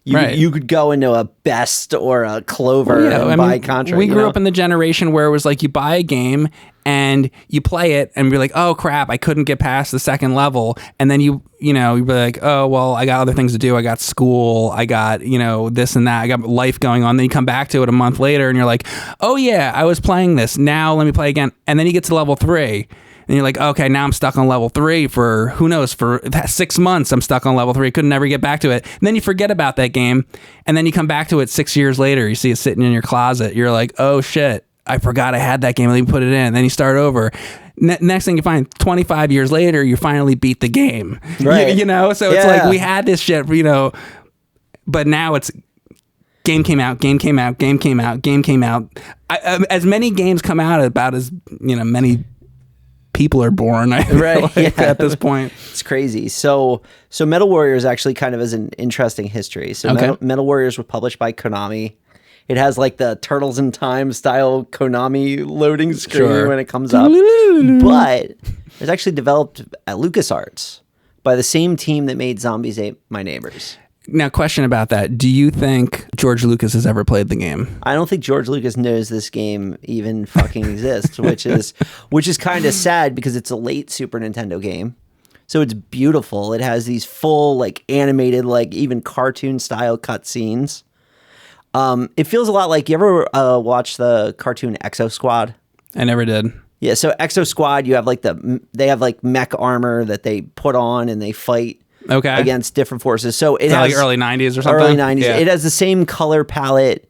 You could go into a Best or a Clover and buy Contra. We grew up in the generation where it was like you buy a game and you play it and be like, oh crap, I couldn't get past the second level. And then you'd be like, oh, well, I got other things to do. I got school. I got, this and that. I got life going on. Then you come back to it a month later and you're like, oh yeah, I was playing this. Now let me play again. And then you get to level 3. And you're like, okay, now I'm stuck on level 3 for, who knows, for 6 months I'm stuck on level 3. Couldn't never get back to it. And then you forget about that game. And then you come back to it 6 years later. You see it sitting in your closet. You're like, oh shit, I forgot I had that game. Let me put it in. And then you start over. Next thing you find, 25 years later, you finally beat the game. Right. So it's like we had this shit, but now it's game came out. As many games come out, about as, many people are born, I feel like, at this point. It's crazy. So Metal Warriors actually kind of is an interesting history. So Metal Warriors were published by Konami. It has like the Turtles in Time style Konami loading screen when it comes up. But it's actually developed at LucasArts by the same team that made Zombies Ate My Neighbors. Now, question about that. Do you think George Lucas has ever played the game? I don't think George Lucas knows this game even fucking exists, which is kind of sad because it's a late Super Nintendo game. So it's beautiful. It has these full, like, animated, like, even cartoon style cutscenes. It feels a lot like, you ever watch the cartoon Exo Squad? I never did. Yeah, so Exo Squad, you have like they have like mech armor that they put on and they fight against different forces. So it has like early 90s or something. Early 90s. Yeah. It has the same color palette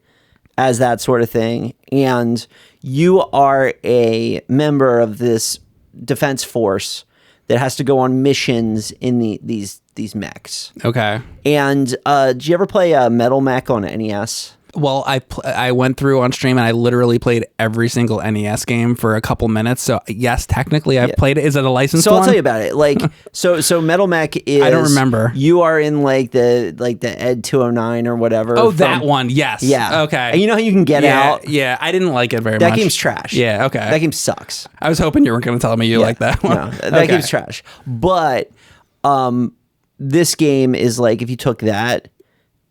as that sort of thing. And you are a member of this defense force that has to go on missions in these mechs. Okay. And did you ever play Metal Mech on NES? Well, I went through on stream and I literally played every single NES game for a couple minutes. So yes, technically I've played it. Is it a licensed one? So I'll tell you about it. Like, so Metal Mech is. I don't remember. You are in like the Ed 209 or whatever. Oh, that one. Yes. Yeah. Okay. And you know how you can get out? Yeah. I didn't like it very much. That game's trash. Yeah. Okay. That game sucks. I was hoping you weren't going to tell me you like that one. No, that game's trash. But this game is like if you took that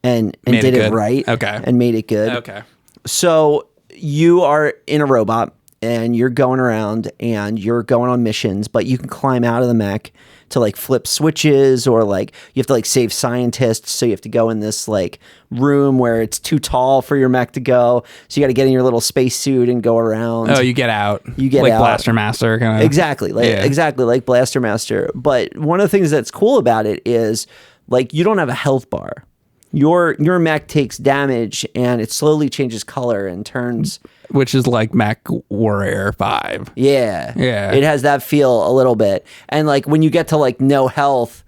and did it right, and made it good. Okay. So you are in a robot and you're going around and you're going on missions, but you can climb out of the mech to like flip switches or like you have to like save scientists. So you have to go in this like room where it's too tall for your mech to go. So you got to get in your little space suit and go around. Oh, you get out. You get like out. Blaster Master kind of. Exactly. Exactly like Blaster Master. But one of the things that's cool about it is like you don't have a health bar. Your mech takes damage and it slowly changes color and turns, which is like Mech Warrior 5. Yeah. Yeah. It has that feel a little bit. And like when you get to like no health,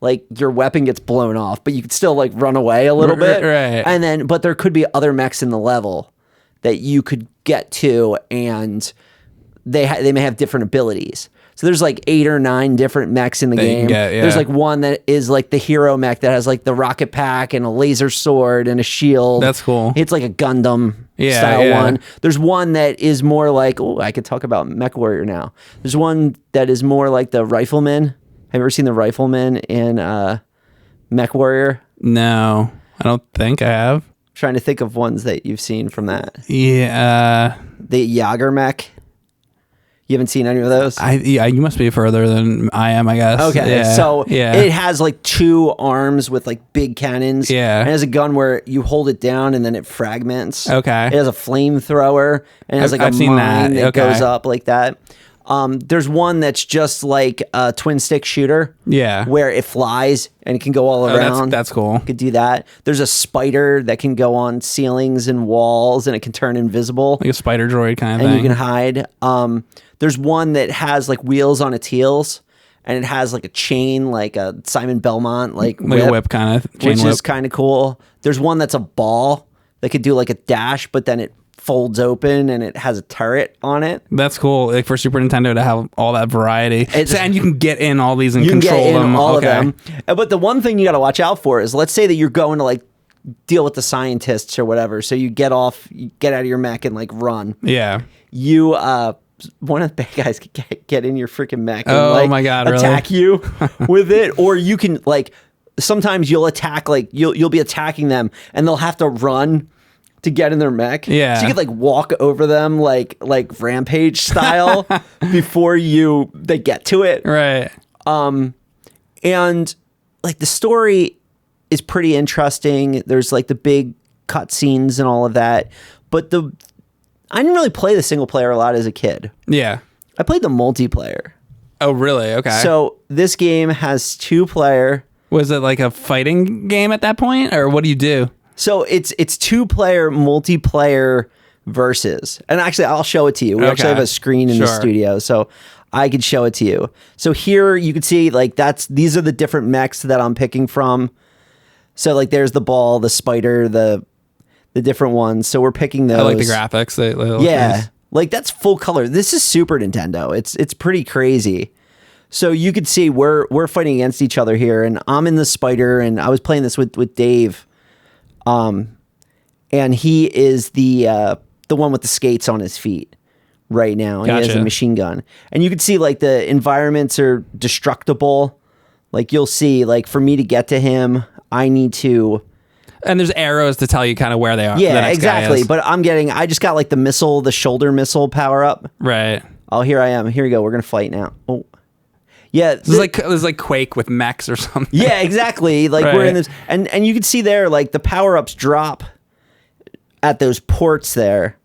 like your weapon gets blown off, but you could still like run away a little bit. Right. And then, but there could be other mechs in the level that you could get to, and they may have different abilities. So there's like 8 or 9 different mechs in the game. There's like one that is like the hero mech that has like the rocket pack and a laser sword and a shield. That's cool. It's like a Gundam style one. There's one that is more like, oh, I could talk about Mech Warrior now. There's one that is more like the Rifleman. Have you ever seen the Rifleman in Mech Warrior? No, I don't think I have. I'm trying to think of ones that you've seen from that. Yeah. The Jaeger mech. You haven't seen any of those? You must be further than I am, I guess. Okay, yeah. so it has like 2 arms with like big cannons. Yeah. And it has a gun where you hold it down and then it fragments. Okay. It has a flamethrower and it has like a mine that goes up like that. There's one that's just like a twin stick shooter. Yeah. Where it flies and it can go all around. That's cool. You could do that. There's a spider that can go on ceilings and walls and it can turn invisible. Like a spider droid kind of and thing. You can hide. There's one that has like wheels on its heels, and it has like a chain, like a Simon Belmont, like a whip kind of chain, which is kind of cool. There's one that's a ball that could do like a dash, but then it folds open and it has a turret on it. That's cool. Like for Super Nintendo to have all that variety, and you can get in all these and control them. All of them. But the one thing you got to watch out for is, let's say that you're going to like deal with the scientists or whatever. So you get out of your mech and like run. Yeah. You one of the bad guys could get in your freaking mech and my God, attack you with it, or you can like sometimes you'll attack, like you'll be attacking them and they'll have to run to get in their mech. Yeah. So you could like walk over them like Rampage style before they get to it. Right. And like the story is pretty interesting. There's like the big cutscenes and all of that, but I didn't really play the single player a lot as a kid. Yeah. I played the multiplayer. Oh, really? Okay. So this game has 2-player. Was it like a fighting game at that point, or what do you do? So it's 2-player multiplayer versus. And actually, I'll show it to you. We actually have a screen in the studio, so I could show it to you. So here you can see like these are the different mechs that I'm picking from. So like there's the ball, the spider, the different ones. So we're picking those. I like the graphics. They look nice. Like that's full color. This is Super Nintendo. It's pretty crazy. So you could see we're fighting against each other here, and I'm in the spider, and I was playing this with Dave, and he is the one with the skates on his feet right now, and he has a machine gun. And you could see like the environments are destructible. Like you'll see, like for me to get to him, I need to. And there's arrows to tell you kind of where they are. Yeah, exactly. But I just got like the shoulder missile power up. Right. Oh, here I am. Here we go. We're gonna fight now. Oh, yeah. This is like Quake with mechs or something. Yeah, exactly. Like we're in this, and you can see there like the power ups drop at those ports there.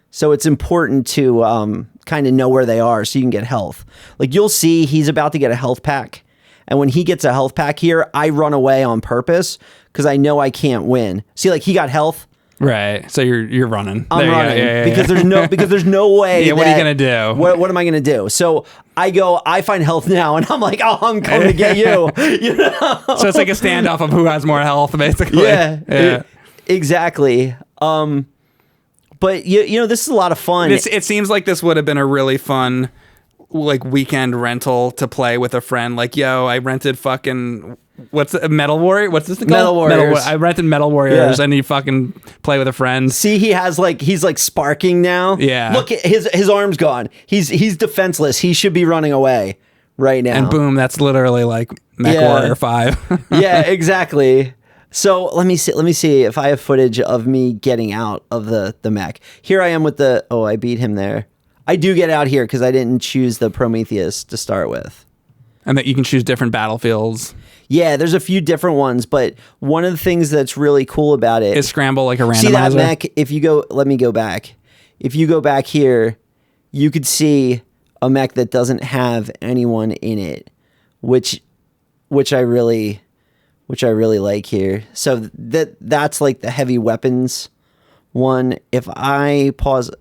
So it's important to kind of know where they are so you can get health. Like you'll see he's about to get a health pack. And when he gets a health pack here, I run away on purpose because I know I can't win. See, like he got health. Right. So you're running. I'm running because there's no way. Yeah. What are you gonna do? What am I gonna do? So I find health now, and I'm like, oh, I'm coming to get you. You know. So it's like a standoff of who has more health, basically. Yeah. Exactly. But you know, this is a lot of fun. It seems like this would have been a really fun like weekend rental to play with a friend. Like, yo, I rented fucking Metal Warrior? What's this called? Metal Warriors. I rented Metal Warriors, and you fucking play with a friend. See, he's like sparking now. Yeah. Look, his arm's gone. He's defenseless. He should be running away right now. And boom, that's literally like Mech Warrior 5. Yeah, exactly. So let me see if I have footage of me getting out of the mech. Here I am with I beat him there. I do get out here because I didn't choose the Prometheus to start with. And that you can choose different battlefields. Yeah, there's a few different ones, but one of the things that's really cool about it is scramble like a randomizer. See that mech? Let me go back. If you go back here, you could see a mech that doesn't have anyone in it, which I really like here. So that's like the heavy weapons one. If I pause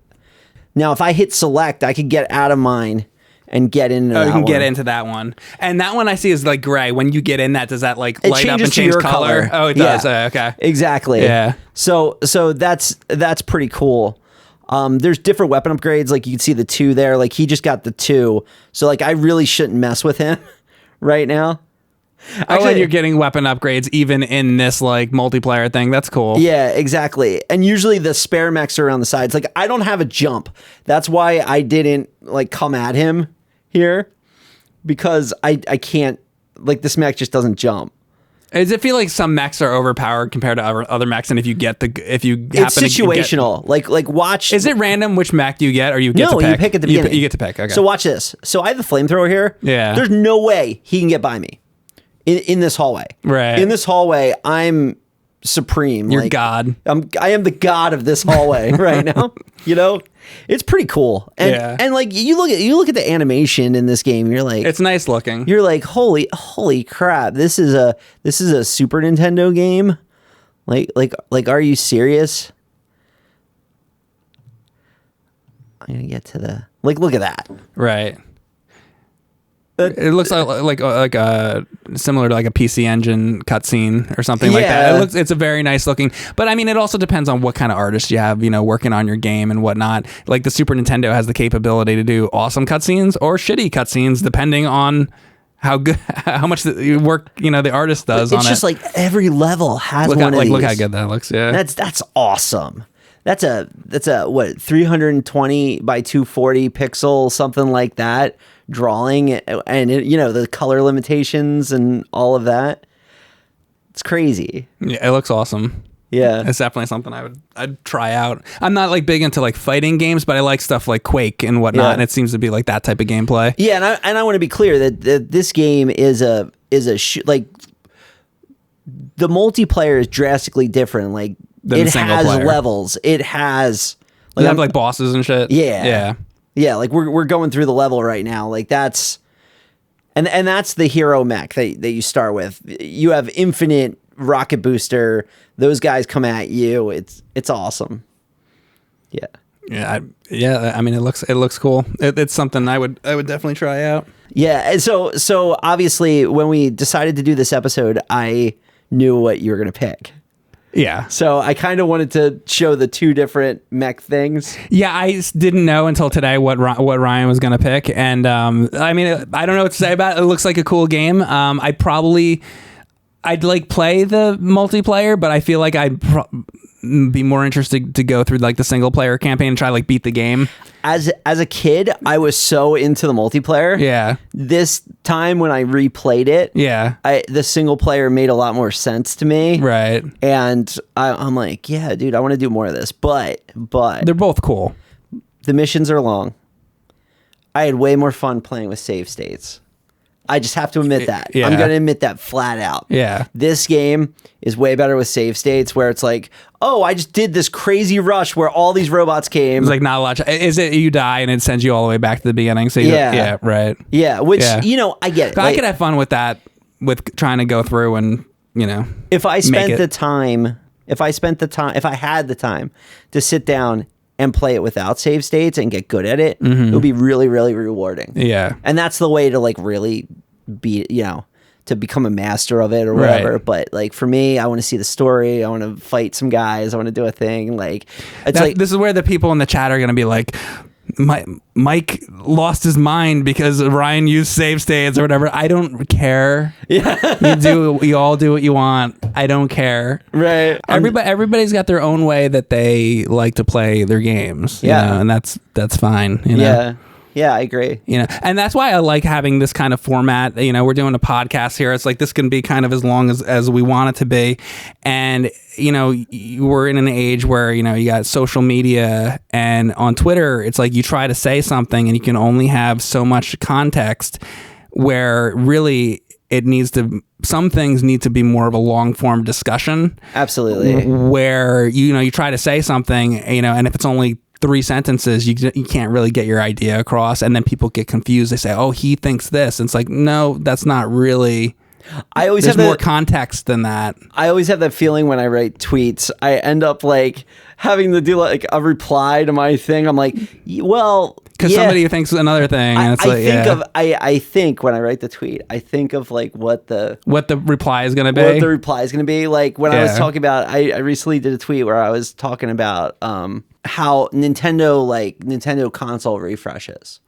now, if I hit select, I could get out of mine and get into that you can get one. into that one. And that one I see is like gray. When you get in that, does that like It light up changes and to change your color? color. Oh, it does. Yeah. Okay. Exactly. Yeah. So that's pretty cool. There's different weapon upgrades. Like you can see the 2 there. Like he just got the 2. So like I really shouldn't mess with him right now. And you're getting weapon upgrades even in this like multiplayer thing. That's cool. Yeah, exactly. And usually the spare mechs are on the sides. Like I don't have a jump. That's why I didn't like come at him here, because I can't, like this mech just doesn't jump. Does it feel like some mechs are overpowered compared to other mechs? And if you happen It's to situational. Like watch. Is it random which mech you get, or you get No, to pick? you pick at the beginning. You get to pick. Okay. So watch this. So I have the flamethrower here. Yeah. There's no way he can get by me in this hallway. Right. In this hallway, I'm supreme. You're like, God. I am the god of this hallway right now. You know, it's pretty cool. And Yeah. and like you look at the animation in this game, you're like, It's nice looking. you're like, holy crap! This is a Super Nintendo game. Like, are you serious? I'm gonna get to the look at that. Right. It looks like similar to like a PC Engine cutscene or something like Yeah. that. It's a very nice looking, but I mean, it also depends on what kind of artist you have, working on your game and whatnot. Like the Super Nintendo has the capability to do awesome cutscenes or shitty cutscenes, depending on how much the work the artist does on it. It's just like every level has one of these. Look how good that looks. Yeah, that's awesome. That's a what 320 by 240 pixel, something like that, drawing, and the color limitations and all of that. It's crazy. Yeah, it looks awesome. Yeah. It's definitely something I'd try out. I'm not like big into like fighting games, but I like stuff like Quake and whatnot, Yeah. and it seems to be like that type of gameplay. Yeah, and I want to be clear that this game is like the multiplayer is drastically different. Like Than the it single has player. levels. It has They have like bosses and shit. Yeah. Yeah, like we're going through the level right now. Like that's and that's the hero mech that you start with. You have infinite rocket booster. Those guys come at you. It's awesome. Yeah. Yeah. I mean, it looks cool. It's something I would definitely try out. Yeah, and so obviously when we decided to do this episode, I knew what you were going to pick. Yeah. So I kind of wanted to show the 2 different mech things. Yeah, I didn't know until today what Ryan was going to pick. And I mean, I don't know what to say about it. It looks like a cool game. I'd like play the multiplayer, but I feel like I'd be more interested to go through like the single player campaign and try like beat the game. As a kid, I was so into the multiplayer. Yeah. This time when I replayed it, Yeah. the single player made a lot more sense to me. Right. And I'm like, yeah, dude, I want to do more of this. But They're both cool. the missions are long. I had way more fun playing with save states. I just have to admit that. Yeah. I'm going to admit that flat out. Yeah. This game is way better with save states where it's like, oh, I just did this crazy rush where all these robots came. It's like not a lot. Is it you die and it sends you all the way back to the beginning? So Yeah. Right. Yeah, which, Yeah. I get it. I Like, could have fun with that, with trying to go through and if I make spent it. the time, if I had the time to sit down and play it without save states and get good at it, it would be really, really rewarding. Yeah. And that's the way to like really be, to become a master of it or whatever. Right. But like for me, I want to see the story. I want to fight some guys. I want to do a thing. Like it's like This is where the people in the chat are going to be like, Mike lost his mind because Ryan used save states or whatever. I don't care. Yeah. You all do what you want. I don't care. right. Everybody's got their own way that they like to play their games. Yeah. And that's fine. Yeah. Yeah, I agree. And that's why I like having this kind of format. We're doing a podcast here. It's like this can be kind of as long as we want it to be. And, we're in an age where, you got social media, and on Twitter, it's like you try to say something and you can only have so much context, where really some things need to be more of a long form discussion. Absolutely. Where, you try to say something, and if it's only 3 sentences, you can't really get your idea across, and then people get confused. They say, "Oh, he thinks this." And it's like, no, that's not really. There's more context than that. I always have that feeling when I write tweets. I end up like having to do like a reply to my thing. I'm like, well, Because somebody thinks another thing, and it's I think when I write the tweet, I think of like what the reply is going to be. What the reply is going to be. Like when I was talking about, I recently did a tweet where I was talking about how Nintendo console refreshes,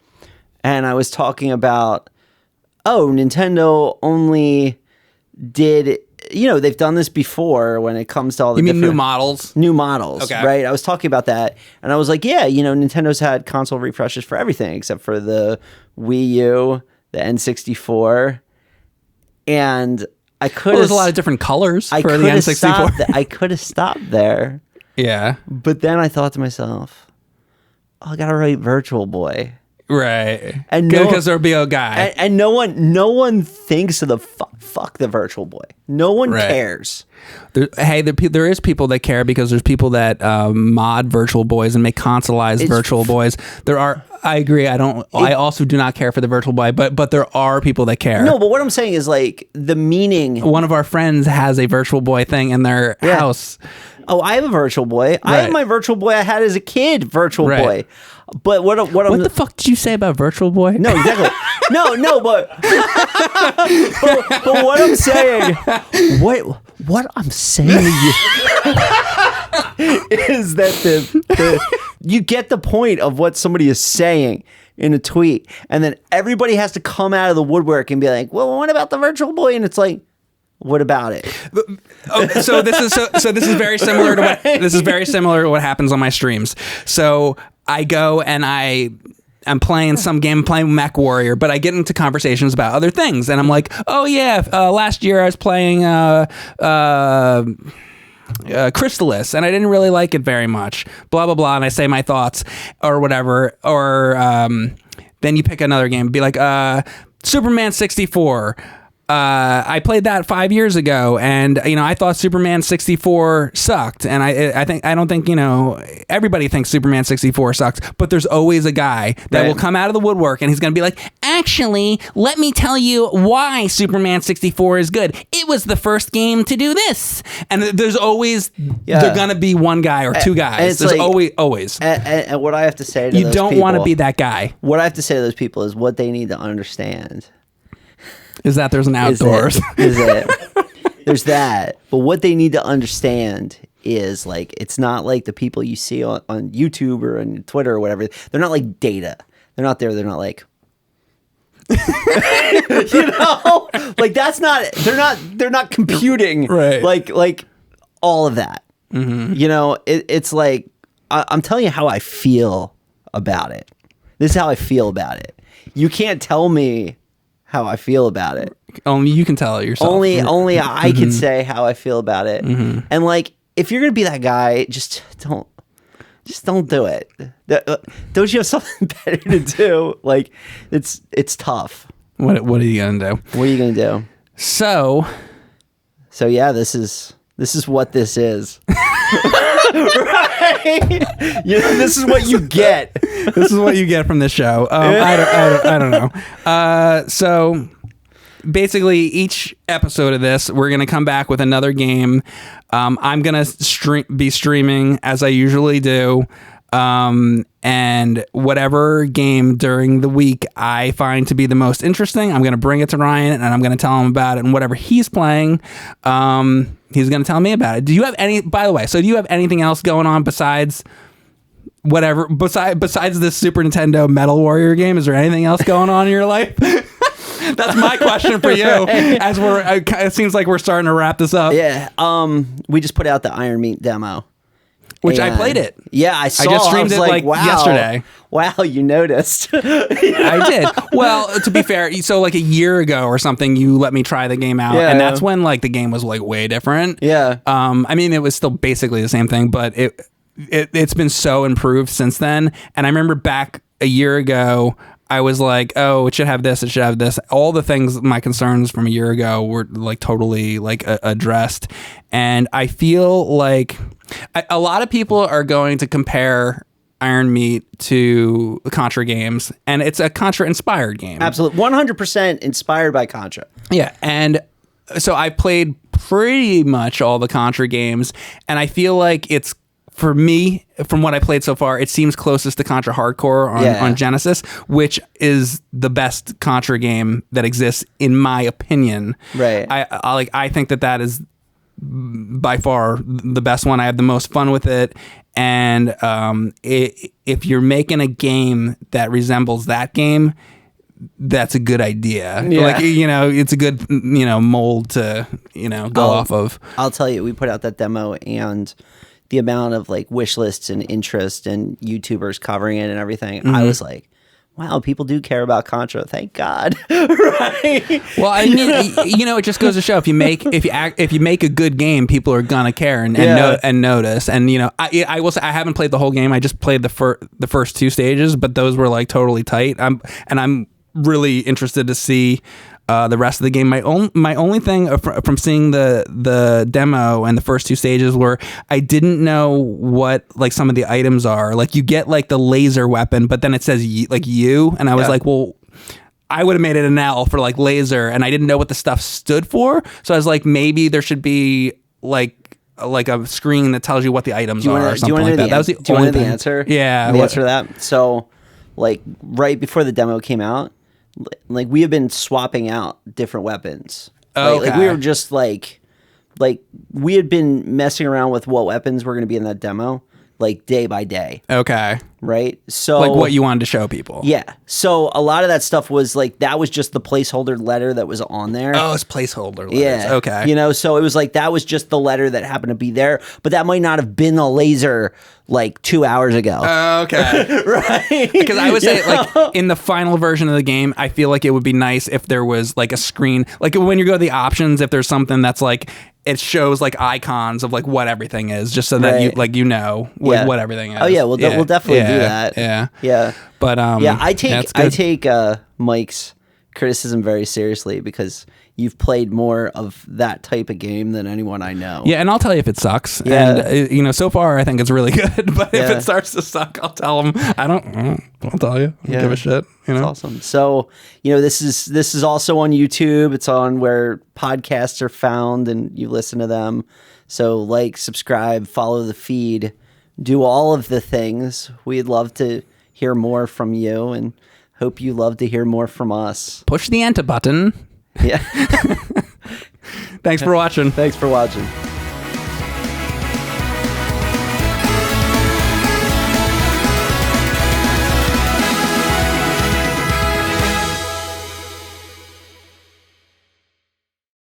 and I was talking about, Nintendo only did. They've done this before when it comes to all the new models? New models, okay. Right? I was talking about that, and I was like, Nintendo's had console refreshes for everything except for the Wii U, the N64, and I could there's a lot of different colors for the N64. I could have stopped there. Yeah. But then I thought to myself, I got to write Virtual Boy. Right. And because there'll be a guy. And no one thinks of the fuck the Virtual Boy. No one cares. There is people that care because there's people that mod Virtual Boys and make consoleized Virtual Boys. There are. I agree. I also do not care for the Virtual Boy, but there are people that care. No, but what I'm saying is like the meaning. One of our friends has a Virtual Boy thing in their house. Oh, I have a Virtual Boy. Right. I have my Virtual Boy I had as a kid, Virtual Boy. But what the fuck did you say about Virtual Boy? No, exactly. no, but what I'm saying, what I'm saying to you is that you get the point of what somebody is saying in a tweet, and then everybody has to come out of the woodwork and be like, well, what about the Virtual Boy? And it's like, what about it? So this is very similar to what happens on my streams. So I go and I'm playing some game, playing Mech Warrior, but I get into conversations about other things, and I'm like, oh yeah, last year I was playing Crystalis, and I didn't really like it very much. Blah blah blah, and I say my thoughts or whatever, or then you pick another game, be like Superman 64. I played that 5 years ago, and I thought Superman 64 sucked, and I don't think everybody thinks Superman 64 sucks, but there's always a guy that will come out of the woodwork and he's gonna be like, actually, let me tell you why Superman 64 is good. It was the first game to do this, and there's always there's gonna be one guy or two guys. There's like, always. And what I have to say to you those don't want to be that guy. What I have to say to those people is what they need to understand. Is that there's an outdoors. Is it? There's that. But what they need to understand is like, it's not like the people you see on YouTube or on Twitter or whatever. They're not like data. They're not there. They're not like, like that's not, they're not computing. Right. Like all of that, it's like, I'm telling you how I feel about it. This is how I feel about it. You can't tell me how I feel about it. Only you can tell it yourself. Only I can say how I feel about it. Mm-hmm. And like, if you're gonna be that guy, just don't do it. Don't you have something better to do? Like, it's tough. What are you gonna do? What are you gonna do? So yeah, this is what this is. Right? This is what you get. This is what you get from this show. I don't know. So basically, each episode of this, we're gonna come back with another game. I'm gonna be streaming as I usually do. And whatever game during the week I find to be the most interesting, I'm going to bring it to Ryan and I'm going to tell him about it, and whatever he's playing, he's going to tell me about it. Do you have anything else going on besides this Super Nintendo Metal Warrior game? Is there anything else going on in your life? That's my question for you. Right. As it seems like we're starting to wrap this up. Yeah. We just put out the Iron Meat demo. Which I played it. Yeah, I saw. I just streamed it like yesterday. Wow, you noticed. I did. Well, to be fair, so like a year ago or something, you let me try the game out, and that's when like the game was like way different. Yeah. I mean, it was still basically the same thing, but it's been so improved since then. And I remember back a year ago, I was like, oh, it should have this, it should have this. All the things, my concerns from a year ago were like totally like addressed. And I feel like a lot of people are going to compare Iron Meat to the Contra games, and it's a Contra inspired game. Absolutely. 100% inspired by Contra. Yeah. And so I played pretty much all the Contra games, and I feel like it's for me, from what I played so far, it seems closest to Contra Hardcore on Genesis, which is the best Contra game that exists, in my opinion. Right. I think that is by far the best one. I have the most fun with it. And if you're making a game that resembles that game, that's a good idea. Yeah. Like, it's a good, mold to, go off of. I'll tell you, we put out that demo, and the amount of like wish lists and interest and YouTubers covering it and everything, I was like, wow, people do care about Contra. Thank God. Right? Well, I mean, it just goes to show if you make a good game, people are gonna care and notice. And I will say I haven't played the whole game. I just played the first 2 stages, but those were like totally tight. I'm really interested to see the rest of the game. My only thing from seeing the demo and the first 2 stages were I didn't know what like some of the items are. Like you get like the laser weapon, but then it says you, and I was like, well, I would have made it an L for like laser, and I didn't know what the stuff stood for. So I was like, maybe there should be like a screen that tells you what the items are or something like that. That was the only thing. The answer? Yeah, the answer to that. So, like right before the demo came out, like we have been swapping out different weapons. Like we were just like we had been messing around with what weapons were going to be in that demo, like day by day. Okay. Right. So like what you wanted to show people. Yeah. So a lot of that stuff was like, that was just the placeholder letter that was on there. Oh, it's placeholder letters. Yeah. Okay. So it was like, that was just the letter that happened to be there, but that might not have been the laser like 2 hours ago. Okay. Right. Because I would say like in the final version of the game, I feel like it would be nice if there was like a screen, like when you go to the options, if there's something that's like, it shows like icons of like what everything is, just so that what everything is. Oh yeah, we'll definitely do that. Yeah. But I take Mike's criticism very seriously, because you've played more of that type of game than anyone I know. Yeah, and I'll tell you if it sucks. Yeah. And so far I think it's really good. But if it starts to suck, I'll tell them. I'll tell you. I don't give a shit. That's awesome. So this is also on YouTube. It's on where podcasts are found, and you listen to them. So like, subscribe, follow the feed, do all of the things. We'd love to hear more from you, and hope you love to hear more from us. Push the enter button. Yeah. Thanks for watching. Thanks for watching.